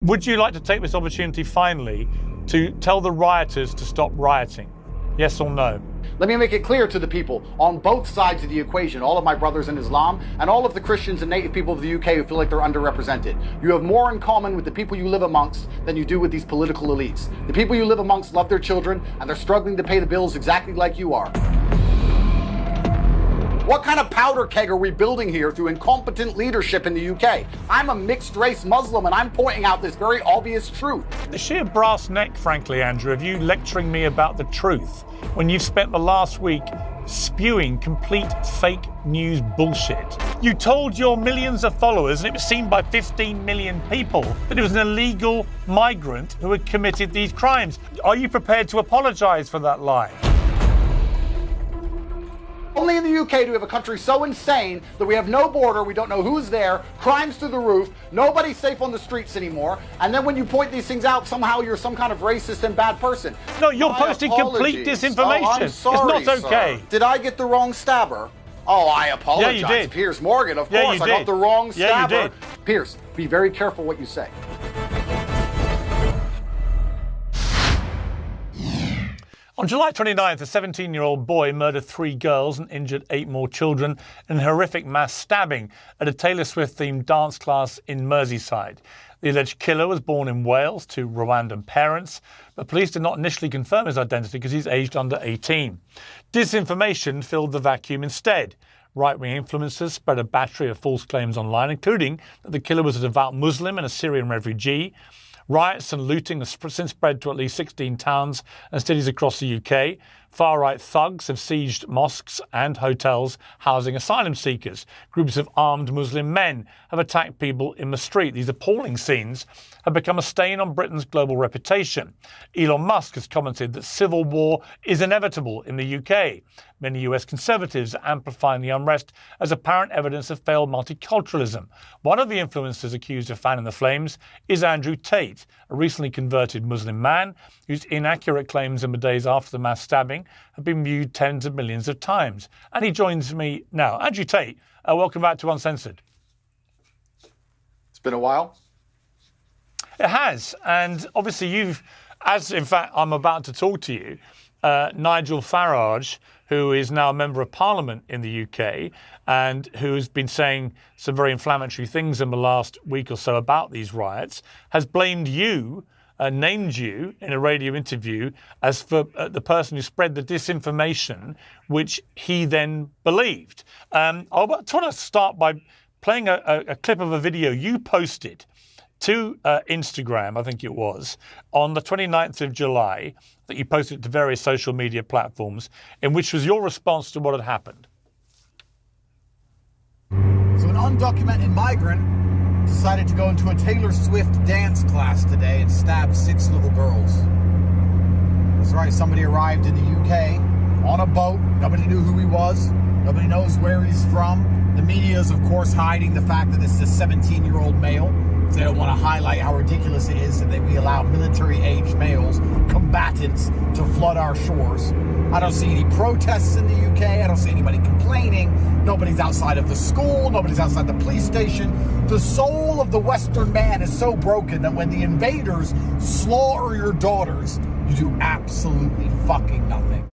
Would you like to take this opportunity finally to tell the rioters to stop rioting? Yes or no? Let me make it clear to the people on both sides of the equation, all of my brothers in Islam and all of the Christians and native people of the UK who feel like they're underrepresented. You have more in common with the people you live amongst than you do with these political elites. The people you live amongst love their children and they're struggling to pay the bills exactly like you are. What kind of powder keg are we building here through incompetent leadership in the UK? I'm a mixed race Muslim and I'm pointing out this very obvious truth. The sheer brass neck, frankly, Andrew, of you lecturing me about the truth when you've spent the last week spewing complete fake news bullshit. You told your millions of followers, and it was seen by 15 million people, that it was an illegal migrant who had committed these crimes. Are you prepared to apologise for that lie? Only in the UK do we have a country so insane that we have no border, we don't know who's there, crimes through the roof, nobody's safe on the streets anymore, and then when you point these things out, somehow you're some kind of racist and bad person. No, you're posting complete disinformation. Oh, I'm sorry, it's not okay. Sir. Did I get the wrong stabber? Oh, I apologize. Yeah, you did. Piers Morgan, of course, I got the wrong stabber. Yeah, you did. Piers, be very careful what you say. On July 29th, a 17-year-old boy murdered 3 girls and injured 8 more children in a horrific mass stabbing at a Taylor Swift-themed dance class in Merseyside. The alleged killer was born in Wales to Rwandan parents, but police did not initially confirm his identity because he's aged under 18. Disinformation filled the vacuum instead. Right-wing influencers spread a battery of false claims online, including that the killer was a devout Muslim and a Syrian refugee. Riots and looting have since spread to at least 16 towns and cities across the UK. Far-right thugs have sieged mosques and hotels housing asylum seekers. Groups of armed Muslim men have attacked people in the street. These appalling scenes have become a stain on Britain's global reputation. Elon Musk has commented that civil war is inevitable in the UK. Many US conservatives are amplifying the unrest as apparent evidence of failed multiculturalism. One of the influencers accused of fanning the flames is Andrew Tate, a recently converted Muslim man whose inaccurate claims in the days after the mass stabbing have been viewed tens of millions of times. And he joins me now. Andrew Tate, welcome back to Uncensored. It's been a while. It has, and obviously you've, as in fact I'm about to talk to you, Nigel Farage, who is now a member of Parliament in the UK and who's been saying some very inflammatory things in the last week or so about these riots, has blamed you, named you in a radio interview as for the person who spread the disinformation which he then believed. I want to start by playing a clip of a video you posted to Instagram, I think it was, on the 29th of July, that you posted to various social media platforms, in which was your response to what had happened. So an undocumented migrant decided to go into a Taylor Swift dance class today and stab 6 little girls. That's right, somebody arrived in the UK on a boat. Nobody knew who he was. Nobody knows where he's from. The media is, of course, hiding the fact that this is a 17-year-old male. They don't want to highlight how ridiculous it is that we allow military-aged males, combatants, to flood our shores. I don't see any protests in the UK. I don't see anybody complaining. Nobody's outside of the school. Nobody's outside the police station. The soul of the Western man is so broken that when the invaders slaughter your daughters, you do absolutely fucking nothing.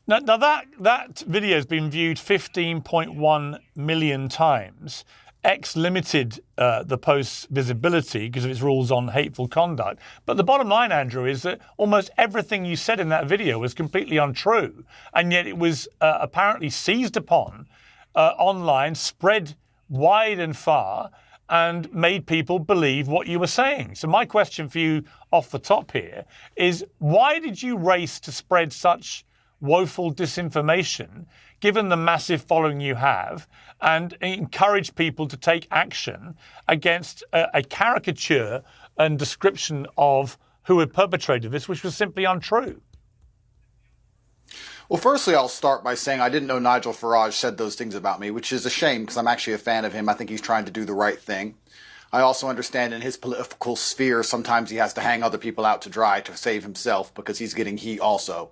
Now that video has been viewed 15.1 million times. X limited the post's visibility because of its rules on hateful conduct. But the bottom line, Andrew, is that almost everything you said in that video was completely untrue. And yet it was apparently seized upon online, spread wide and far, and made people believe what you were saying. So my question for you off the top here is, why did you race to spread such woeful disinformation, given the massive following you have, and encourage people to take action against a caricature and description of who had perpetrated this, which was simply untrue? Well, firstly, I'll start by saying I didn't know Nigel Farage said those things about me, which is a shame because I'm actually a fan of him. I think he's trying to do the right thing. I also understand in his political sphere, sometimes he has to hang other people out to dry to save himself because he's getting heat also.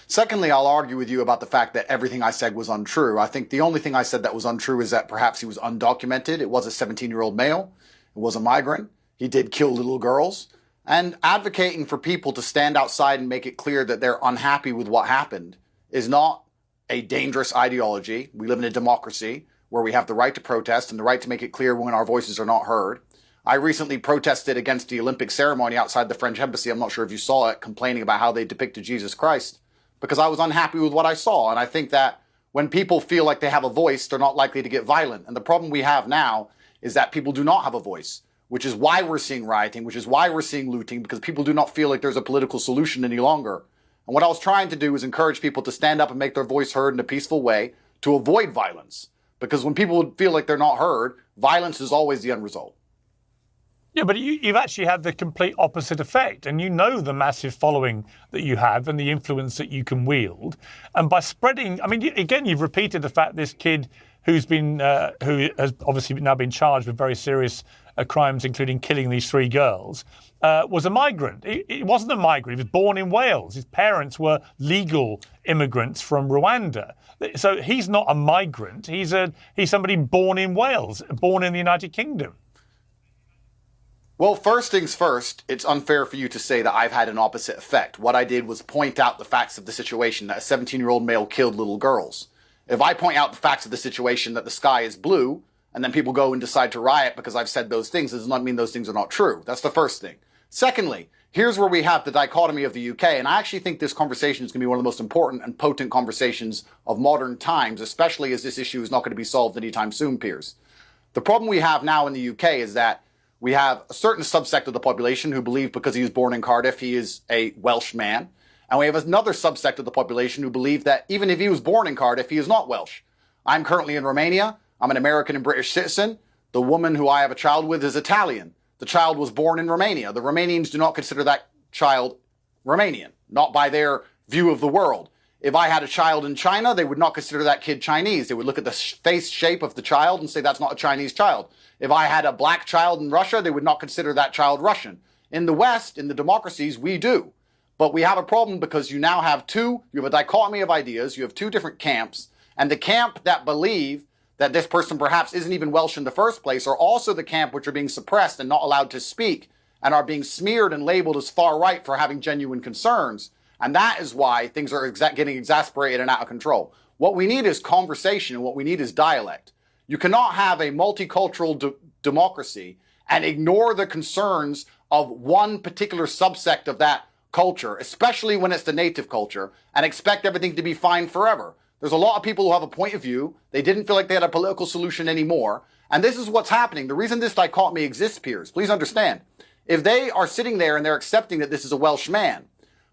Secondly, I'll argue with you about the fact that everything I said was untrue. I think the only thing I said that was untrue is that perhaps he was undocumented. It was a 17-year-old male. It was a migrant. He did kill little girls. And advocating for people to stand outside and make it clear that they're unhappy with what happened is not a dangerous ideology. We live in a democracy where we have the right to protest and the right to make it clear when our voices are not heard. I recently protested against the Olympic ceremony outside the French embassy. I'm not sure if you saw it, complaining about how they depicted Jesus Christ, because I was unhappy with what I saw. And I think that when people feel like they have a voice, they're not likely to get violent. And the problem we have now is that people do not have a voice, which is why we're seeing rioting, which is why we're seeing looting, because people do not feel like there's a political solution any longer. And what I was trying to do is encourage people to stand up and make their voice heard in a peaceful way to avoid violence. Because when people feel like they're not heard, violence is always the end result. Yeah, but you've actually had the complete opposite effect. And you know the massive following that you have and the influence that you can wield. And by spreading, I mean, again, you've repeated the fact this kid who has obviously now been charged with very serious crimes, including killing these 3 girls, was a migrant. He wasn't a migrant. He was born in Wales. His parents were legal immigrants from Rwanda. So he's not a migrant. He's somebody born in Wales, born in the United Kingdom. Well, first things first, it's unfair for you to say that I've had an opposite effect. What I did was point out the facts of the situation, that a 17-year-old male killed little girls. If I point out the facts of the situation, that the sky is blue, and then people go and decide to riot because I've said those things, does not mean those things are not true. That's the first thing. Secondly, here's where we have the dichotomy of the UK, and I actually think this conversation is going to be one of the most important and potent conversations of modern times, especially as this issue is not going to be solved anytime soon, Piers. The problem we have now in the UK is that we have a certain subsect of the population who believe because he was born in Cardiff, he is a Welsh man. And we have another subsect of the population who believe that even if he was born in Cardiff, he is not Welsh. I'm currently in Romania. I'm an American and British citizen. The woman who I have a child with is Italian. The child was born in Romania. The Romanians do not consider that child Romanian, not by their view of the world. If I had a child in China, they would not consider that kid Chinese. They would look at the face shape of the child and say that's not a Chinese child. If I had a black child in Russia, they would not consider that child Russian. In the West, in the democracies, we do. But we have a problem because you now have you have a dichotomy of ideas, you have 2 different camps, and the camp that believe that this person perhaps isn't even Welsh in the first place are also the camp which are being suppressed and not allowed to speak and are being smeared and labeled as far right for having genuine concerns. And that is why things are getting exasperated and out of control. What we need is conversation, and what we need is dialect. You cannot have a multicultural democracy and ignore the concerns of one particular subsect of that culture, especially when it's the native culture, and expect everything to be fine forever. There's a lot of people who have a point of view. They didn't feel like they had a political solution anymore. And this is what's happening. The reason this dichotomy exists, Piers, please understand, if they are sitting there and they're accepting that this is a Welsh man,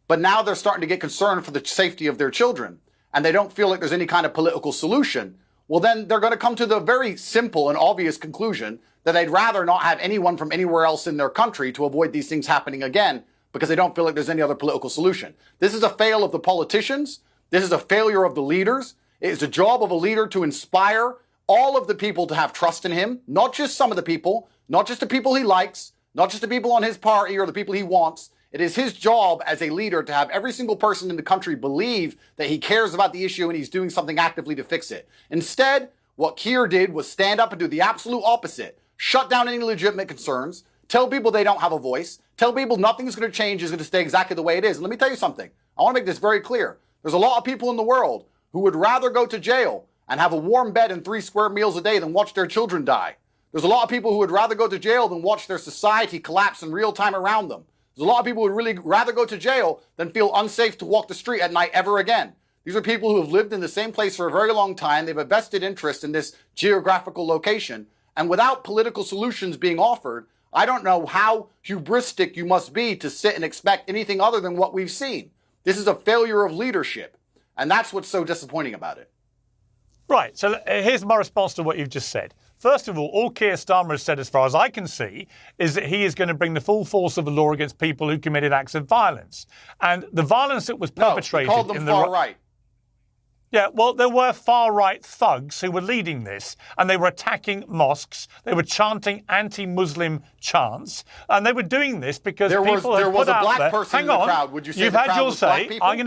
but now they're starting to get concerned for the safety of their children, and they don't feel like there's any kind of political solution, well, then they're going to come to the very simple and obvious conclusion that they'd rather not have anyone from anywhere else in their country to avoid these things happening again, because they don't feel like there's any other political solution. This is a fail of the politicians. This is a failure of the leaders. It is the job of a leader to inspire all of the people to have trust in him, not just some of the people, not just the people he likes, not just the people on his party or the people he wants. It is his job as a leader to have every single person in the country believe that he cares about the issue and he's doing something actively to fix it. Instead, what Keir did was stand up and do the absolute opposite. Shut down any legitimate concerns, tell people they don't have a voice, tell people nothing's going to change, is going to stay exactly the way it is. And let me tell you something. I want to make this very clear. There's a lot of people in the world who would rather go to jail and have a warm bed and 3 square meals a day than watch their children die. There's a lot of people who would rather go to jail than watch their society collapse in real time around them. There's a lot of people who would really rather go to jail than feel unsafe to walk the street at night ever again. These are people who have lived in the same place for a very long time. They have a vested interest in this geographical location. And without political solutions being offered, I don't know how hubristic you must be to sit and expect anything other than what we've seen. This is a failure of leadership. And that's what's so disappointing about it. Right. So here's my response to what you've just said. First of all Keir Starmer has said, as far as I can see, is that he is going to bring the full force of the law against people who committed acts of violence. And the violence that was perpetrated... No, he called them far right. Yeah, well, there were far-right thugs who were leading this, and they were attacking mosques. They were chanting anti-Muslim chants, and they were doing this because there people was, had there was put a out black there, person hang in the on, crowd. Would you say you've the had crowd your was black say. people? I'm going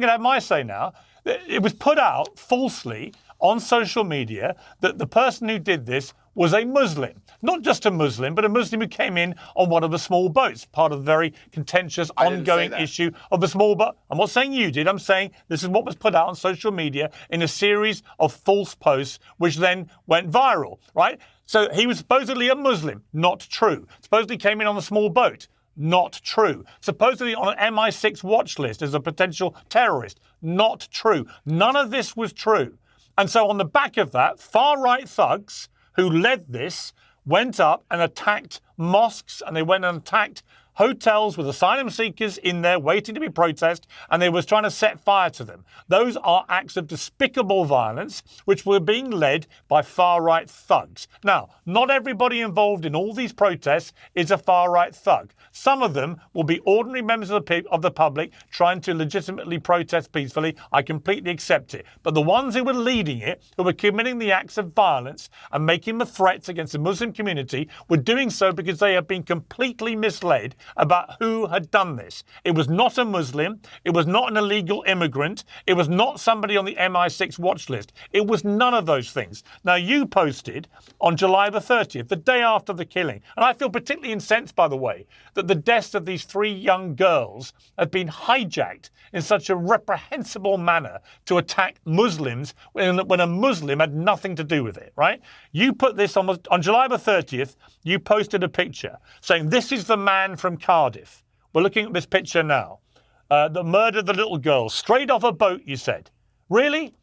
to have my say now. It was put out falsely on social media that the person who did this was a Muslim. Not just a Muslim, but a Muslim who came in on one of the small boats, part of the very contentious ongoing issue of the small boat. I'm not saying you did. I'm saying this is what was put out on social media in a series of false posts, which then went viral, right? So he was supposedly a Muslim. Not true. Supposedly came in on a small boat. Not true. Supposedly on an MI6 watch list as a potential terrorist. Not true. None of this was true. And so on the back of that, far-right thugs who led this went up and attacked mosques, and they went and attacked hotels with asylum seekers in there waiting to be processed, and they was trying to set fire to them. Those are acts of despicable violence which were being led by far-right thugs. Now, not everybody involved in all these protests is a far-right thug. Some of them will be ordinary members of the public trying to legitimately protest peacefully. I completely accept it. But the ones who were leading it, who were committing the acts of violence and making the threats against the Muslim community, were doing so because they have been completely misled about who had done this. It was not a Muslim. It was not an illegal immigrant. It was not somebody on the MI6 watch list. It was none of those things. Now, you posted on July the 30th, the day after the killing, and I feel particularly incensed, by the way, that the deaths of these 3 young girls have been hijacked in such a reprehensible manner to attack Muslims when a Muslim had nothing to do with it, right? You put this on July the 30th, you posted a picture saying, this is the man from Cardiff. We're looking at this picture now. That murdered the little girl straight off a boat, you said. Really?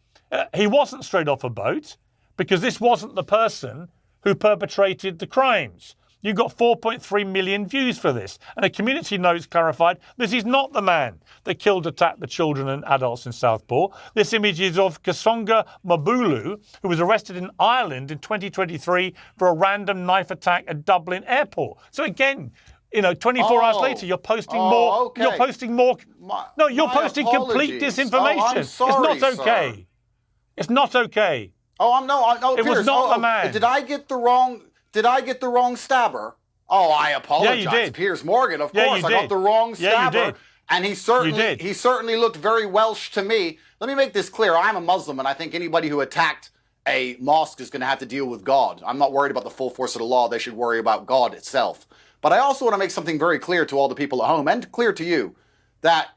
He wasn't straight off a boat because this wasn't the person who perpetrated the crimes. You got 4.3 million views for this. And a community notes clarified, this is not the man that attacked the children and adults in Southport. This image is of Kasonga Mabulu, who was arrested in Ireland in 2023 for a random knife attack at Dublin airport. So again, 24 hours later, you're posting more. Okay. You're posting more. You're posting complete disinformation. I'm sorry, it's not okay. Sir. It's not okay. No, it Piers, was not the man. Did I get the wrong stabber? Oh, I apologize. Yeah, you did. Piers Morgan, of course. I got the wrong stabber. Yeah, you did. And he certainly looked very Welsh to me. Let me make this clear. I'm a Muslim, and I think anybody who attacked a mosque is going to have to deal with God. I'm not worried about the full force of the law. They should worry about God itself. But I also want to make something very clear to all the people at home and clear to you that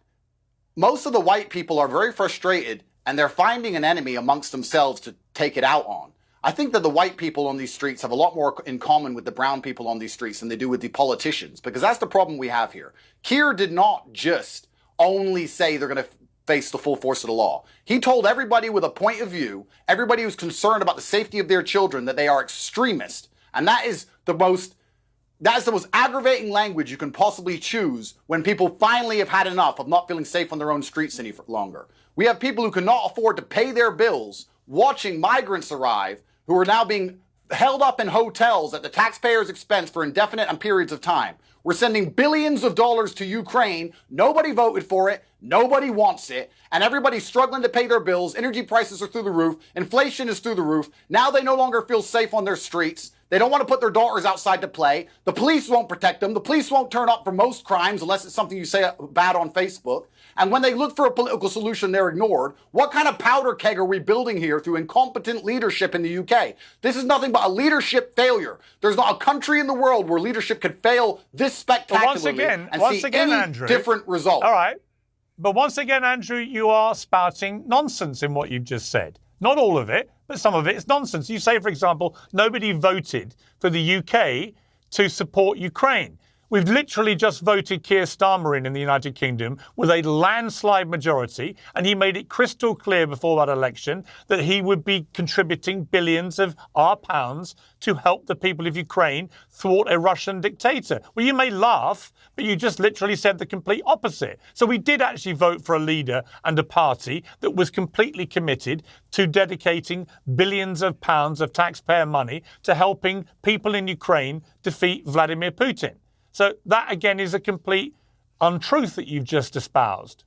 most of the white people are very frustrated and they're finding an enemy amongst themselves to take it out on. I think that the white people on these streets have a lot more in common with the brown people on these streets than they do with the politicians, because that's the problem we have here. Keir did not just only say they're going to face the full force of the law. He told everybody with a point of view, everybody who's concerned about the safety of their children, that they are extremists. And that is the most aggravating language you can possibly choose when people finally have had enough of not feeling safe on their own streets any longer. We have people who cannot afford to pay their bills watching migrants arrive who are now being held up in hotels at the taxpayers' expense for indefinite periods of time. We're sending billions of dollars to Ukraine. Nobody voted for it. Nobody wants it. And everybody's struggling to pay their bills. Energy prices are through the roof. Inflation is through the roof. Now they no longer feel safe on their streets. They don't want to put their daughters outside to play. The police won't protect them. The police won't turn up for most crimes unless it's something you say bad on Facebook. And when they look for a political solution, they're ignored. What kind of powder keg are we building here through incompetent leadership in the UK? This is nothing but a leadership failure. There's not a country in the world where leadership could fail this spectacularly and see any Andrew, different result. All right. But once again, Andrew, you are spouting nonsense in what you've just said. Not all of it, but some of it is nonsense. You say, for example, nobody voted for the UK to support Ukraine. We've literally just voted Keir Starmer in the United Kingdom with a landslide majority, and he made it crystal clear before that election that he would be contributing billions of our pounds to help the people of Ukraine thwart a Russian dictator. Well, you may laugh, but you just literally said the complete opposite. So we did actually vote for a leader and a party that was completely committed to dedicating billions of pounds of taxpayer money to helping people in Ukraine defeat Vladimir Putin. So that, again, is a complete untruth that you've just espoused.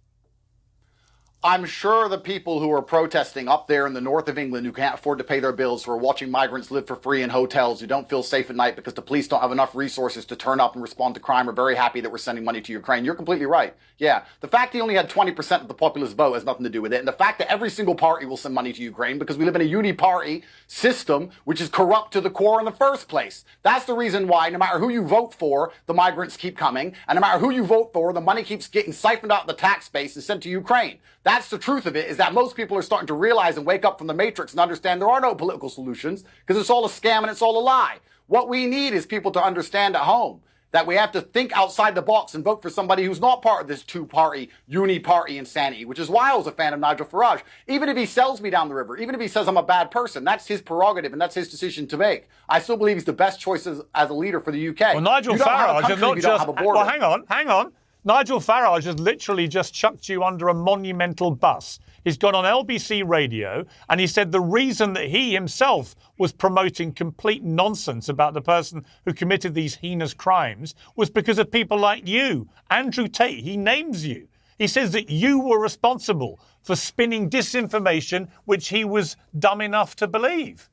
I'm sure the people who are protesting up there in the north of England who can't afford to pay their bills, who are watching migrants live for free in hotels, who don't feel safe at night because the police don't have enough resources to turn up and respond to crime, are very happy that we're sending money to Ukraine. You're completely right. Yeah, the fact he only had 20% of the populist vote has nothing to do with it. And the fact that every single party will send money to Ukraine because we live in a uni-party system which is corrupt to the core in the first place. That's the reason why no matter who you vote for, the migrants keep coming. And no matter who you vote for, the money keeps getting siphoned out of the tax base and sent to Ukraine. That's the truth of it, is that most people are starting to realize and wake up from the matrix and understand there are no political solutions because it's all a scam and it's all a lie. What we need is people to understand at home that we have to think outside the box and vote for somebody who's not part of this two-party, uni-party insanity, which is why I was a fan of Nigel Farage. Even if he sells me down the river, even if he says I'm a bad person, that's his prerogative and that's his decision to make. I still believe he's the best choice as a leader for the UK. Well, Nigel Farage is not just... Well, hang on. Nigel Farage has literally just chucked you under a monumental bus. He's gone on LBC radio and he said the reason that he himself was promoting complete nonsense about the person who committed these heinous crimes was because of people like you. Andrew Tate, he names you. He says that you were responsible for spinning disinformation which he was dumb enough to believe.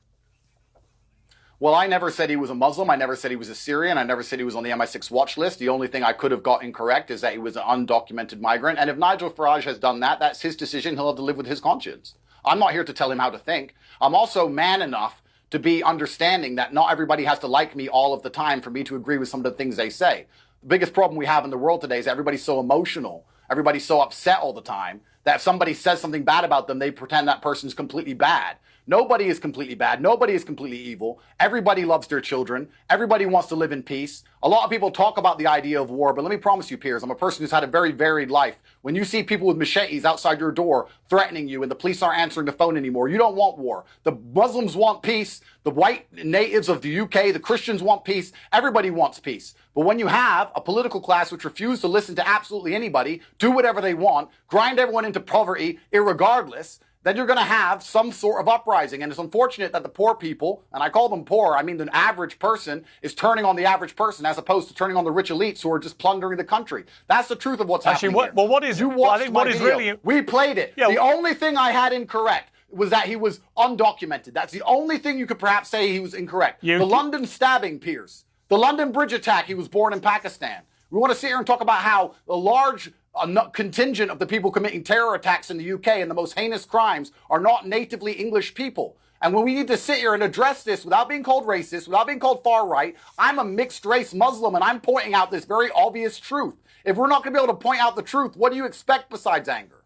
Well, I never said he was a Muslim. I never said he was a Syrian. I never said he was on the MI6 watch list. The only thing I could have got incorrect is that he was an undocumented migrant. And if Nigel Farage has done that, that's his decision. He'll have to live with his conscience. I'm not here to tell him how to think. I'm also man enough to be understanding that not everybody has to like me all of the time for me to agree with some of the things they say. The biggest problem we have in the world today is everybody's so emotional. Everybody's so upset all the time that if somebody says something bad about them, they pretend that person's completely bad. Nobody is completely bad. Nobody is completely evil. Everybody loves their children. Everybody wants to live in peace. A lot of people talk about the idea of war, but let me promise you, Piers, I'm a person who's had a very varied life. When you see people with machetes outside your door threatening you and the police aren't answering the phone anymore, you don't want war. The Muslims want peace. The white natives of the UK, the Christians want peace. Everybody wants peace. But when you have a political class which refuse to listen to absolutely anybody, do whatever they want, grind everyone into poverty irregardless, then you're going to have some sort of uprising. And it's unfortunate that the poor people, and I call them poor, I mean the average person, is turning on the average person as opposed to turning on the rich elites who are just plundering the country. That's the truth of what's happening here. Well, what is... You watched I think my what is video. really... We played it. Yeah, the only thing I had incorrect was that he was undocumented. That's the only thing you could perhaps say he was incorrect. The London stabbing, Piers. The London bridge attack, he was born in Pakistan. We want to sit here and talk about how a large contingent of the people committing terror attacks in the UK and the most heinous crimes are not natively English people. And when we need to sit here and address this without being called racist, without being called far right, I'm a mixed race Muslim and I'm pointing out this very obvious truth. If we're not going to be able to point out the truth, what do you expect besides anger?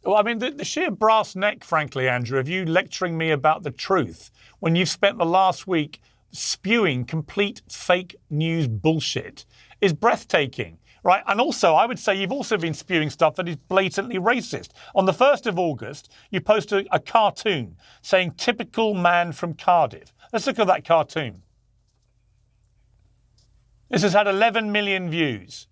Well, I mean, the sheer brass neck, frankly, Andrew, of you lecturing me about the truth when you've spent the last week spewing complete fake news bullshit is breathtaking. Right. And also, I would say you've also been spewing stuff that is blatantly racist. On the 1st of August, you posted a cartoon saying typical man from Cardiff. Let's look at that cartoon. This has had 11 million views.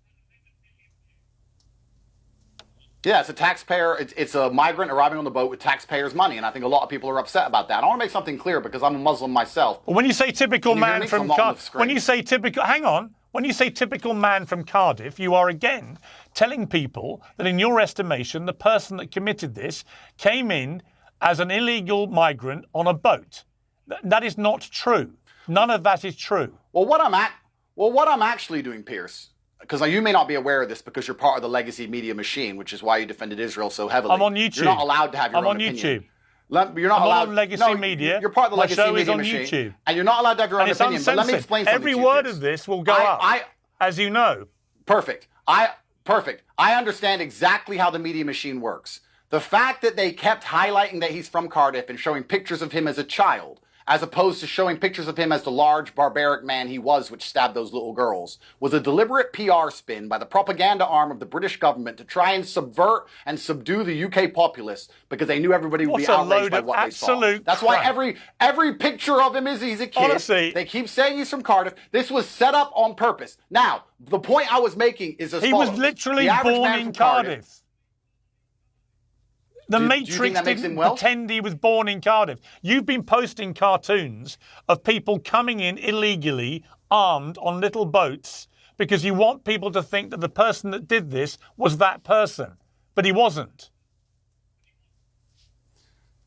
Yeah, it's a taxpayer. It's a migrant arriving on the boat with taxpayers' money. And I think a lot of people are upset about that. I want to make something clear because I'm a Muslim myself. Well, when you say typical man from Cardiff, when you say typical, hang on. When you say typical man from Cardiff, you are again telling people that in your estimation, the person that committed this came in as an illegal migrant on a boat. That is not true. None of that is true. Well, what I'm actually doing, Piers, because you may not be aware of this because you're part of the legacy media machine, which is why you defended Israel so heavily. I'm on YouTube. You're not allowed to have your own opinion. I'm on YouTube. You're not allowed. On legacy media. You're part of the My legacy show media is on machine, YouTube. and you're not allowed to have your own opinion. But let me explain something Every to you, word Piers. of this will go up, as you know. Perfect. I understand exactly how the media machine works. The fact that they kept highlighting that he's from Cardiff and showing pictures of him as a child, as opposed to showing pictures of him as the large, barbaric man he was, which stabbed those little girls, was a deliberate PR spin by the propaganda arm of the British government to try and subvert and subdue the UK populace because they knew everybody would be outraged by what they saw. That's why every picture of him is he's a kid. Honestly, they keep saying he's from Cardiff. This was set up on purpose. Now, the point I was making is as follows. He was literally born in Cardiff. The Matrix didn't pretend he was born in Cardiff. You've been posting cartoons of people coming in illegally, armed, on little boats, because you want people to think that the person that did this was that person. But he wasn't.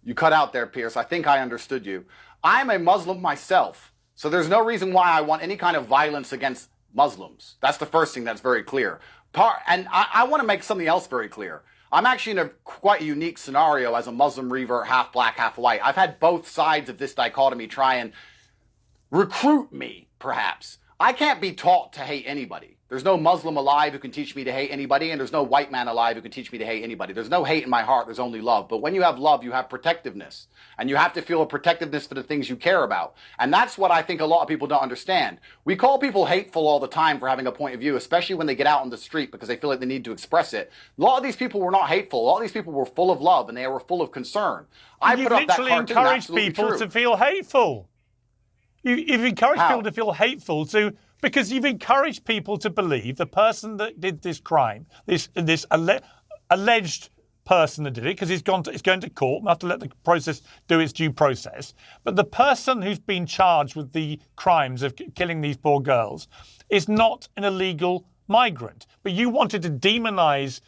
You cut out there, Pierce. I think I understood you. I'm a Muslim myself, so there's no reason why I want any kind of violence against Muslims. That's the first thing that's very clear. And I want to make something else very clear. I'm actually in a quite unique scenario as a Muslim revert, half black, half white. I've had both sides of this dichotomy try and recruit me, perhaps. I can't be taught to hate anybody. There's no Muslim alive who can teach me to hate anybody, and there's no white man alive who can teach me to hate anybody. There's no hate in my heart, there's only love. But when you have love, you have protectiveness. And you have to feel a protectiveness for the things you care about. And that's what I think a lot of people don't understand. We call people hateful all the time for having a point of view, especially when they get out on the street because they feel like they need to express it. A lot of these people were not hateful. A lot of these people were full of love, and they were full of concern. I You've put up that literally cartoon, encouraged absolutely people true. to feel hateful. You've encouraged How? people to feel hateful because you've encouraged people to believe the person that did this crime, this alleged person that did it, because it's going to court. We'll have to let the process do its due process. But the person who's been charged with the crimes of killing these poor girls is not an illegal migrant. But you wanted to demonise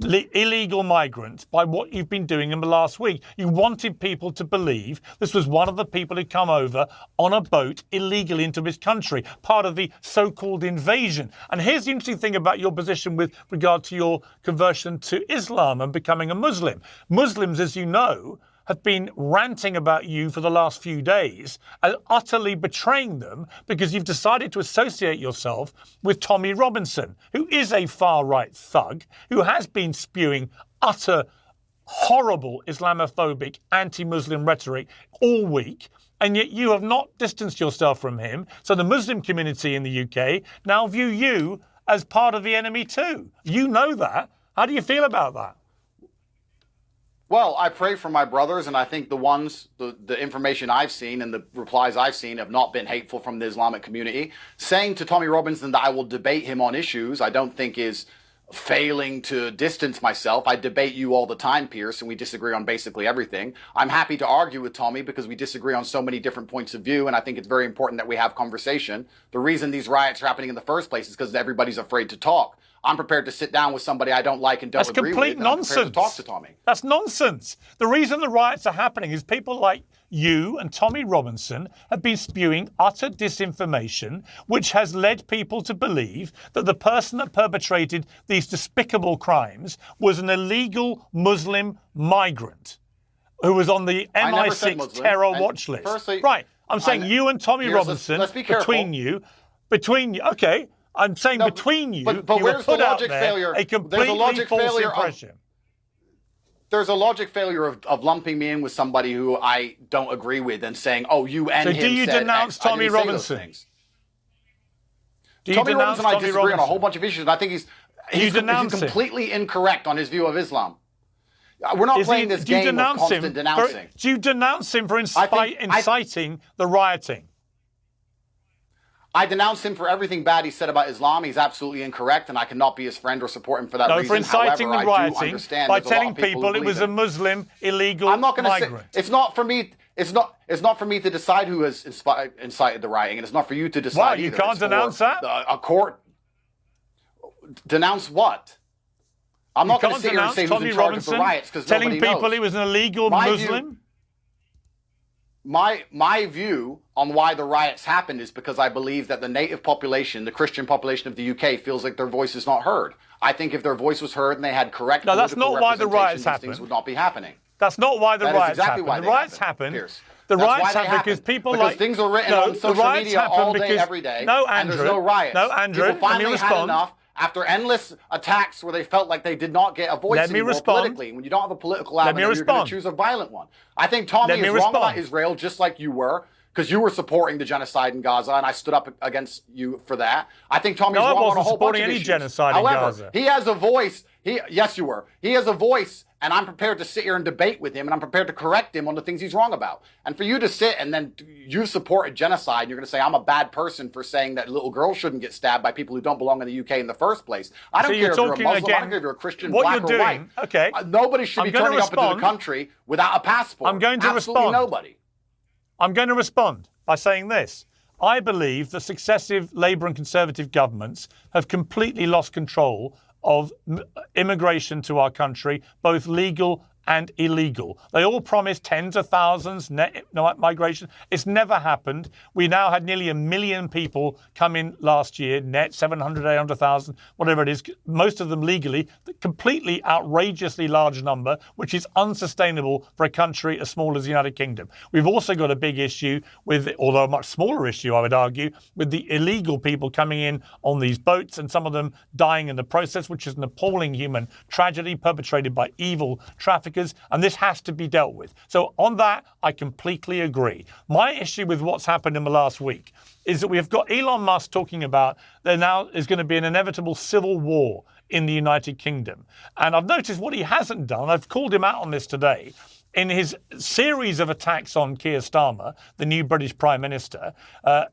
illegal migrants by what you've been doing in the last week. You wanted people to believe this was one of the people who come over on a boat illegally into this country, part of the so-called invasion. And here's the interesting thing about your position with regard to your conversion to Islam and becoming a Muslim. Muslims, as you know, have been ranting about you for the last few days and utterly betraying them because you've decided to associate yourself with Tommy Robinson, who is a far-right thug, who has been spewing utter, horrible Islamophobic, anti-Muslim rhetoric all week, and yet you have not distanced yourself from him. So the Muslim community in the UK now view you as part of the enemy too. You know that. How do you feel about that? Well, I pray for my brothers, and I think the information I've seen and the replies I've seen have not been hateful from the Islamic community. Saying to Tommy Robinson that I will debate him on issues, I don't think is failing to distance myself. I debate you all the time, Pierce, and we disagree on basically everything. I'm happy to argue with Tommy because we disagree on so many different points of view, and I think it's very important that we have conversation. The reason these riots are happening in the first place is because everybody's afraid to talk. I'm prepared to sit down with somebody I don't like and don't agree with. That's complete nonsense. I'm prepared to talk to Tommy. That's nonsense. The reason the riots are happening is people like you and Tommy Robinson have been spewing utter disinformation, which has led people to believe that the person that perpetrated these despicable crimes was an illegal Muslim migrant who was on the MI6 terror watch list. Firstly, right. I'm saying you and Tommy Robinson, let's be careful. between you, okay. I'm saying between you, but you where's put the out logic there failure? a completely false impression. There's a logic failure of lumping me in with somebody who I don't agree with and saying, "Oh, you and him said X." So do you denounce Tommy Robinson? Tommy Robinson and I disagree on a whole bunch of issues, and I think he's completely incorrect on his view of Islam. We're not playing this game of constant denouncing. Do you denounce him for inciting the rioting? I denounce him for everything bad he said about Islam. He's absolutely incorrect, and I cannot be his friend or support him for that reason. For inciting However, the rioting by telling people it was a Muslim illegal migrant. I'm not going to say it's not for me. It's not for me to decide who has incited the rioting, and it's not for you to decide. Well, you either. can't denounce that. A court denounce what? I'm not going to sit here and say who's in charge of the riots because nobody knows. Telling people he was an illegal Muslim. My view on why the riots happened is because I believe that the native population, the Christian population of the UK, feels like their voice is not heard. I think if their voice was heard and they had correct political that's not why the riots happened. Things would not be happening. That's not why the riots exactly happened. The riots happened. The riots happened because people because things are written on social media all day, every day. No, Andrew. And there's no riots. No, Andrew. People finally had enough. After endless attacks where they felt like they did not get a voice anymore politically. When you don't have a political avenue, you're going to choose a violent one. I think Tommy is wrong about Israel, just like you were, because you were supporting the genocide in Gaza, and I stood up against you for that. I think Tommy's wrong on a whole bunch of issues. I wasn't supporting any genocide in Gaza. He has a voice. Yes, you were. He has a voice, and I'm prepared to sit here and debate with him, and I'm prepared to correct him on the things he's wrong about. And for you to sit and then you support a genocide, and you're going to say I'm a bad person for saying that little girls shouldn't get stabbed by people who don't belong in the UK in the first place. I don't care if you're a Muslim, I don't care if you're a Christian, black or white. Okay. Nobody should be turning up into the country without a passport. I'm going to respond. Nobody. I'm going to respond by saying this. I believe that successive Labour and Conservative governments have completely lost control of immigration to our country, both legal and illegal. They all promised tens of thousands net migration. It's never happened. We now had nearly 1 million people come in last year, net 700, 800,000, whatever it is, most of them legally, completely outrageously large number, which is unsustainable for a country as small as the United Kingdom. We've also got a big issue with, although a much smaller issue, I would argue, with the illegal people coming in on these boats and some of them dying in the process, which is an appalling human tragedy perpetrated by evil traffickers, and this has to be dealt with. So on that, I completely agree. My issue with what's happened in the last week is that we have got Elon Musk talking about there now is going to be an inevitable civil war in the United Kingdom. And I've noticed what he hasn't done, I've called him out on this today, in his series of attacks on Keir Starmer, the new British Prime Minister,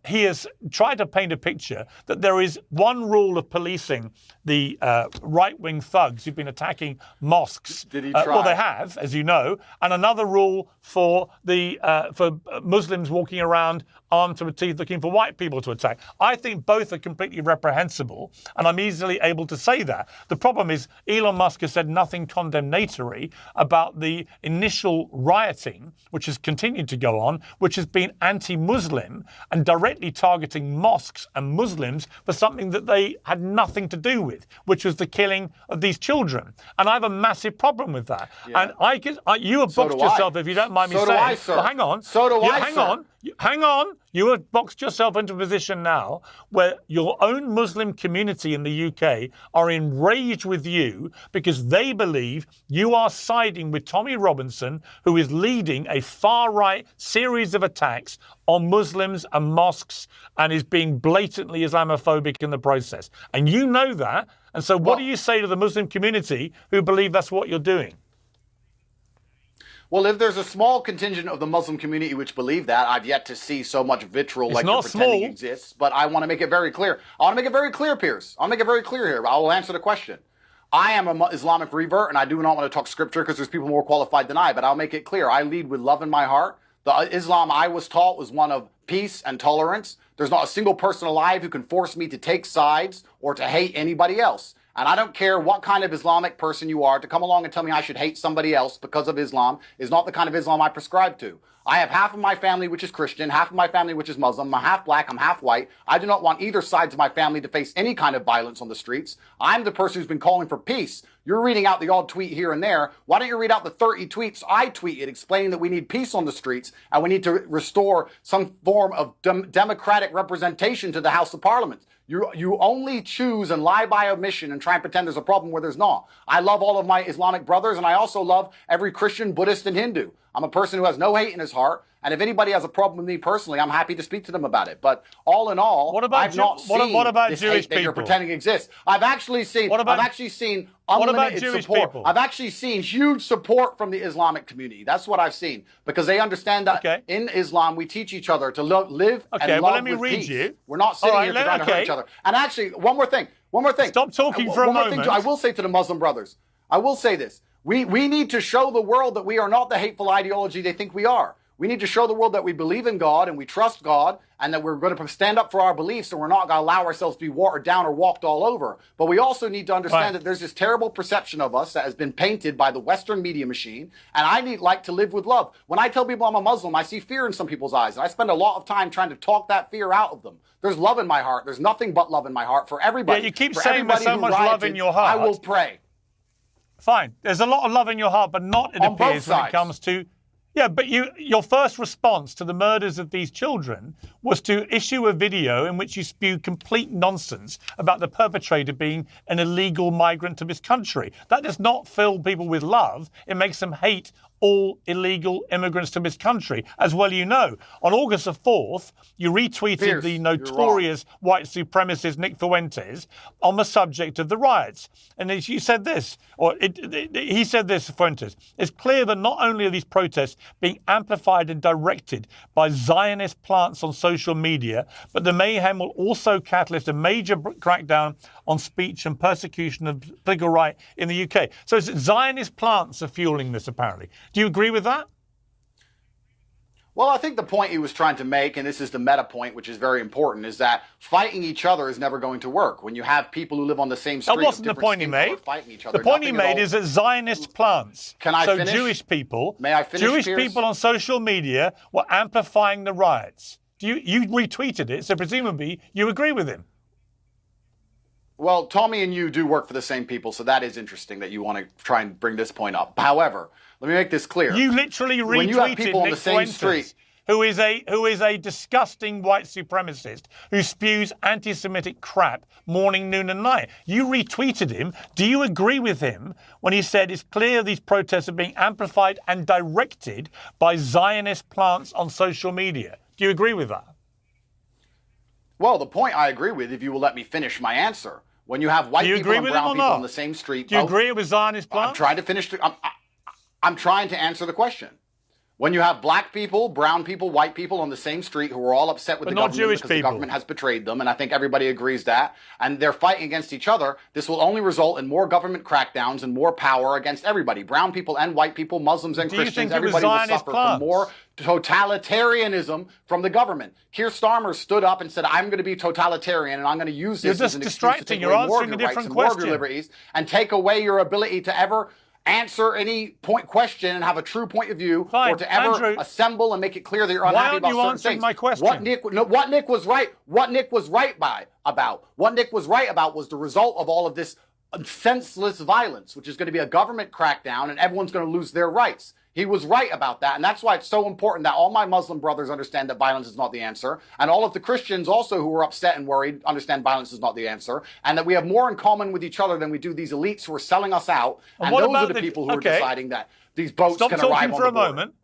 he has tried to paint a picture that there is one rule of policing the right-wing thugs who've been attacking mosques. Did he try? Well, they have, as you know, and another rule for Muslims walking around armed to the teeth looking for white people to attack. I think both are completely reprehensible, and I'm easily able to say that. The problem is Elon Musk has said nothing condemnatory about the initial rioting, which has continued to go on, which has been anti-Muslim and directly targeting mosques and Muslims for something that they had nothing to do with, which was the killing of these children. And I have a massive problem with that. Yeah. And you have boxed yourself, if you don't mind me saying. I, sir. Well, hang on. So do I, hang sir. on. Hang on. You have boxed yourself into a position now where your own Muslim community in the UK are enraged with you because they believe you are siding with Tommy Robinson, who is leading a far-right series of attacks on Muslims and mosques and is being blatantly Islamophobic in the process. And you know that. And so what do you say to the Muslim community who believe that's what you're doing? Well, if there's a small contingent of the Muslim community which believe that, I've yet to see so much vitriol like you're pretending exists. But I want to make it very clear. I want to make it very clear, Piers. I'll make it very clear here. I will answer the question. I am an Islamic revert, and I do not want to talk scripture because there's people more qualified than I, but I'll make it clear. I lead with love in my heart. The Islam I was taught was one of peace and tolerance. There's not a single person alive who can force me to take sides or to hate anybody else. And I don't care what kind of Islamic person you are, to come along and tell me I should hate somebody else because of Islam is not the kind of Islam I prescribe to. I have half of my family which is Christian, half of my family which is Muslim. I'm half black, I'm half white. I do not want either sides of my family to face any kind of violence on the streets. I'm the person who's been calling for peace. You're reading out the odd tweet here and there. Why don't you read out the 30 tweets I tweeted explaining that we need peace on the streets and we need to restore some form of democratic representation to the House of Parliament. You only choose and lie by omission and try and pretend there's a problem where there's not. I love all of my Islamic brothers, and I also love every Christian, Buddhist, and Hindu. I'm a person who has no hate in his heart, and if anybody has a problem with me personally, I'm happy to speak to them about it. But all in all, I've not seen this hate that you're pretending exists. I've actually seen unlimited support. People? I've actually seen huge support from the Islamic community. That's what I've seen, because they understand that in Islam we teach each other to live and love with peace. We're not sitting here trying to hurt each other. And actually, one more thing. Stop talking for a moment. I will say to the Muslim brothers, I will say this. We need to show the world that we are not the hateful ideology they think we are. We need to show the world that we believe in God and we trust God and that we're going to stand up for our beliefs and we're not going to allow ourselves to be watered down or walked all over. But we also need to understand that there's this terrible perception of us that has been painted by the Western media machine. And I like to live with love. When I tell people I'm a Muslim, I see fear in some people's eyes. And I spend a lot of time trying to talk that fear out of them. There's love in my heart. There's nothing but love in my heart for everybody. Yeah, you keep saying there's so much love in your heart. I will pray. Fine. There's a lot of love in your heart, but not, it appears, when it comes to... Yeah, but your first response to the murders of these children was to issue a video in which you spew complete nonsense about the perpetrator being an illegal migrant to this country. That does not fill people with love. It makes them hate all illegal immigrants to this country, as well you know. On August the 4th, you retweeted the notorious white supremacist Nick Fuentes on the subject of the riots. And you said this, he said this, Fuentes, it's clear that not only are these protests being amplified and directed by Zionist plants on social media, but the mayhem will also catalyst a major crackdown on speech and persecution of political right in the UK. So it's Zionist plants are fueling this, apparently. Do you agree with that? Well, I think the point he was trying to make, and this is the meta point, which is very important, is that fighting each other is never going to work. When you have people who live on the same street, that wasn't the point he made. Fighting each other, the point he made is that Zionist plants, Can I finish? Jewish people, May I finish, Jewish Piers? people on social media were amplifying the riots. You retweeted it, so presumably you agree with him. Well, Tommy and you do work for the same people, so that is interesting that you want to try and bring this point up. However, let me make this clear. You literally when you have retweeted people on Nick the same Fuentes, street, who is a disgusting white supremacist who spews anti-Semitic crap morning, noon, and night. You retweeted him. Do you agree with him when he said it's clear these protests are being amplified and directed by Zionist plants on social media? Do you agree with that? Well, the point I agree with, if you will let me finish my answer. When you have white people and brown people on the same street, do you agree with Zionist plants? I'm trying to finish. I'm trying to answer the question. When you have black people, brown people, white people on the same street who are all upset with the government Jewish because people. the government has betrayed them, and I think everybody agrees that, and they're fighting against each other, this will only result in more government crackdowns and more power against everybody. Brown people and white people, Muslims and Christians, everybody will suffer from more totalitarianism from the government. Keir Starmer stood up and said, I'm going to be totalitarian and I'm going to use this as an excuse to take away more of your rights and more of your liberties and take away your ability to ever answer any question and have a true point of view, or to ever Andrew, assemble and make it clear that you're unhappy about certain things. My question? What Nick was right about was the result of all of this senseless violence, which is going to be a government crackdown and everyone's going to lose their rights. He was right about that, and that's why it's so important that all my Muslim brothers understand that violence is not the answer, and all of the Christians also who are upset and worried understand violence is not the answer, and that we have more in common with each other than we do these elites who are selling us out, and those are the people who are deciding that these boats can arrive on the border. Stop talking for a moment.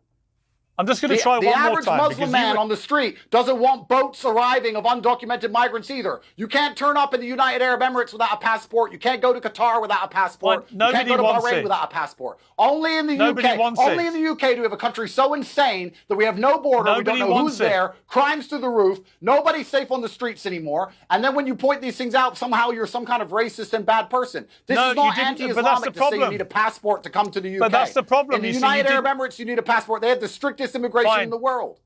I'm just going to try one more time. The average Muslim man on the street doesn't want boats arriving of undocumented migrants either. You can't turn up in the United Arab Emirates without a passport. You can't go to Qatar without a passport. You can't go to Bahrain without a passport. Only in the UK. Only in the UK do we have a country so insane that we have no border. We don't know who's there. Crimes through the roof. Nobody's safe on the streets anymore. And then when you point these things out, somehow you're some kind of racist and bad person. This is not anti-Islamic to say you need a passport to come to the UK. But that's the problem. In the United Arab Emirates, you need a passport. They have the strictest immigration in the world.